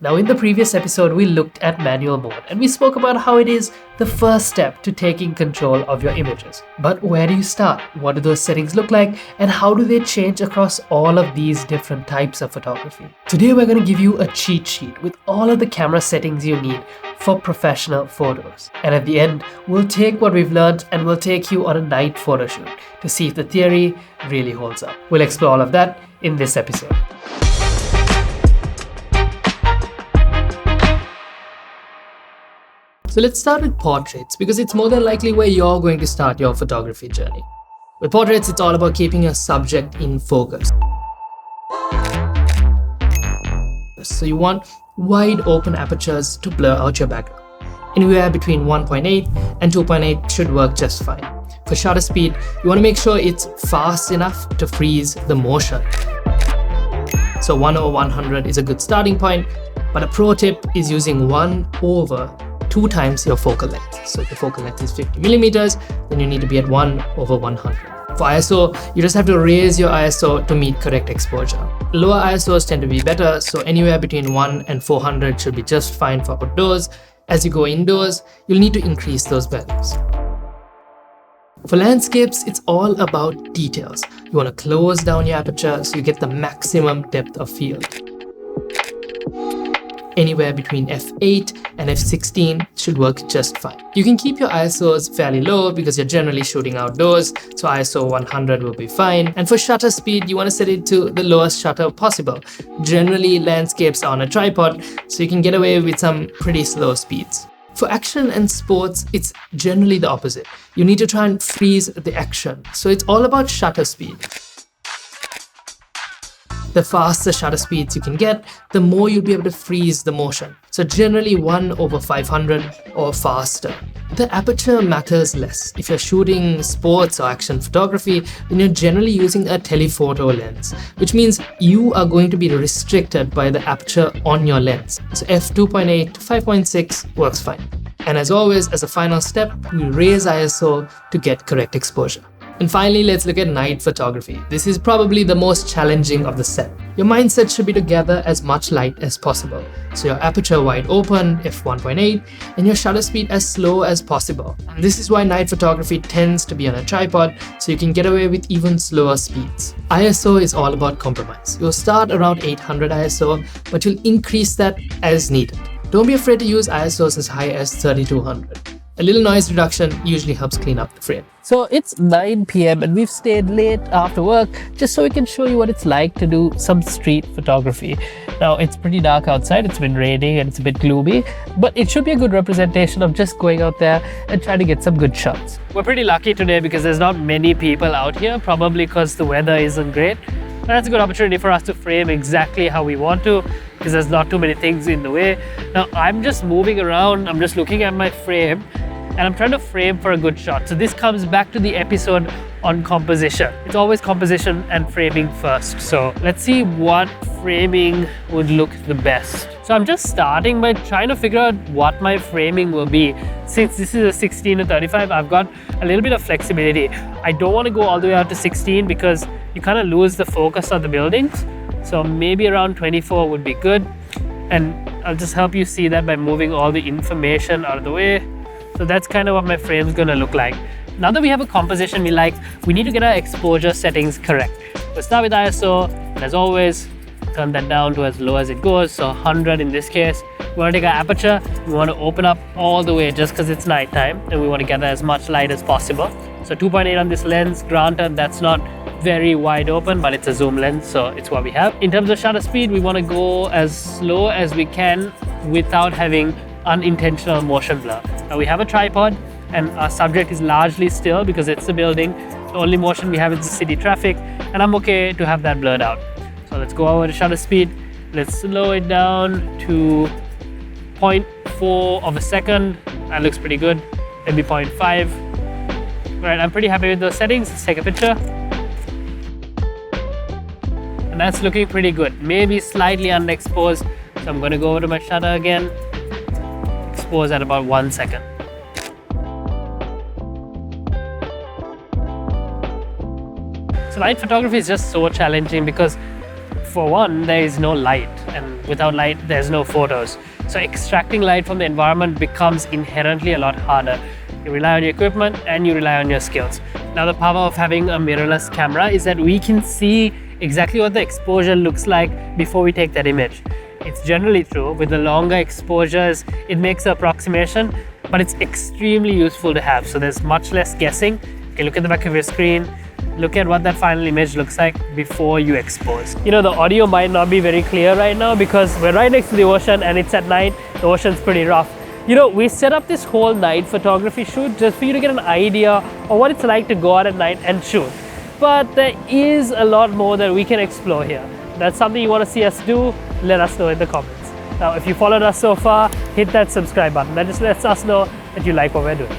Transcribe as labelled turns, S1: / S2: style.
S1: Now, in the previous episode, we looked at manual mode and we spoke about how it is the first step to taking control of your images. But where do you start? What do those settings look like? And how do they change across all of these different types of photography? Today, we're going to give you a cheat sheet with all of the camera settings you need for professional photos. And at the end, we'll take what we've learned and we'll take you on a night photo shoot to see if the theory really holds up. We'll explore all of that in this episode. So let's start with portraits because it's more than likely where you're going to start your photography journey. With portraits, it's all about keeping your subject in focus. So you want wide open apertures to blur out your background. Anywhere between 1.8 and 2.8 should work just fine. For shutter speed, you want to make sure it's fast enough to freeze the motion. So 1/100 is a good starting point, but a pro tip is using 1/2 times your focal length. So if your focal length is 50 millimeters, then you need to be at 1/100. For ISO, you just have to raise your ISO to meet correct exposure. Lower ISOs tend to be better, so anywhere between 1 and 400 should be just fine for outdoors. As you go indoors, you'll need to increase those values. For landscapes, it's all about details. You want to close down your aperture so you get the maximum depth of field. Anywhere between f8 and f16 should work just fine. You can keep your ISOs fairly low because you're generally shooting outdoors, so ISO 100 will be fine. And for shutter speed, you want to set it to the lowest shutter possible. Generally, landscapes are on a tripod, so you can get away with some pretty slow speeds. For action and sports, it's generally the opposite. You need to try and freeze the action, so it's all about shutter speed. The faster shutter speeds you can get, the more you'll be able to freeze the motion. So generally 1/500 or faster. The aperture matters less. If you're shooting sports or action photography, then you're generally using a telephoto lens, which means you are going to be restricted by the aperture on your lens. So f2.8 to 5.6 works fine. And as always, as a final step, we raise ISO to get correct exposure. And finally, let's look at night photography. This is probably the most challenging of the set. Your mindset should be to gather as much light as possible. So your aperture wide open, f1.8, and your shutter speed as slow as possible. And this is why night photography tends to be on a tripod, so you can get away with even slower speeds. ISO is all about compromise. You'll start around 800 ISO, but you'll increase that as needed. Don't be afraid to use ISOs as high as 3200. A little noise reduction usually helps clean up the frame. So it's 9 p.m. and we've stayed late after work just so we can show you what it's like to do some street photography. Now it's pretty dark outside, it's been raining and it's a bit gloomy, but it should be a good representation of just going out there and trying to get some good shots. We're pretty lucky today because there's not many people out here, probably because the weather isn't great. But that's a good opportunity for us to frame exactly how we want to because there's not too many things in the way. Now I'm just moving around, I'm just looking at my frame and I'm trying to frame for a good shot. So this comes back to the episode on composition. It's always composition and framing first. So let's see what framing would look the best. So I'm just starting by trying to figure out what my framing will be. Since this is a 16 to 35, I've got a little bit of flexibility. I don't want to go all the way out to 16 because you kind of lose the focus of the buildings. So maybe around 24 would be good. And I'll just help you see that by moving all the information out of the way. So that's kind of what my frame's gonna look like. Now that we have a composition we like, we need to get our exposure settings correct. We'll start with ISO, and as always, turn that down to as low as it goes, so 100 in this case. We want to take our aperture, we want to open up all the way just because it's nighttime, and we want to gather as much light as possible. So 2.8 on this lens, granted that's not very wide open, but it's a zoom lens, so it's what we have. In terms of shutter speed, we want to go as slow as we can without having unintentional motion blur. Now we have a tripod and our subject is largely still because it's the building. The only motion we have is the city traffic, and I'm okay to have that blurred out. So let's go over to shutter speed. Let's slow it down to 0.4 of a second. That looks pretty good. Maybe 0.5. Right, I'm pretty happy with those settings. Let's take a picture. And that's looking pretty good. Maybe slightly underexposed. So I'm going to go over to my shutter again. Expose at about 1 second. So night photography is just so challenging because
S2: for one, there is no light, and without light, there's no photos. So extracting light from the environment becomes inherently a lot harder. You rely on your equipment and you rely on your skills. Now, the power of having a mirrorless camera is that we can see exactly what the exposure looks like before we take that image. It's generally true. With the longer exposures, it makes an approximation, but it's extremely useful to have. So there's much less guessing. You can look at the back of your screen, look at what that final image looks like before you expose. You know, the audio might not be very clear right now because we're right next to the ocean and it's at night. The ocean's pretty rough. You know, we set up this whole night photography shoot just for you to get an idea of what it's like to go out at night and shoot. But there is a lot more that we can explore here. That's something you want to see us do, let us know in the comments. Now, if you followed us so far, hit that subscribe button. That just lets us know that you like what we're doing.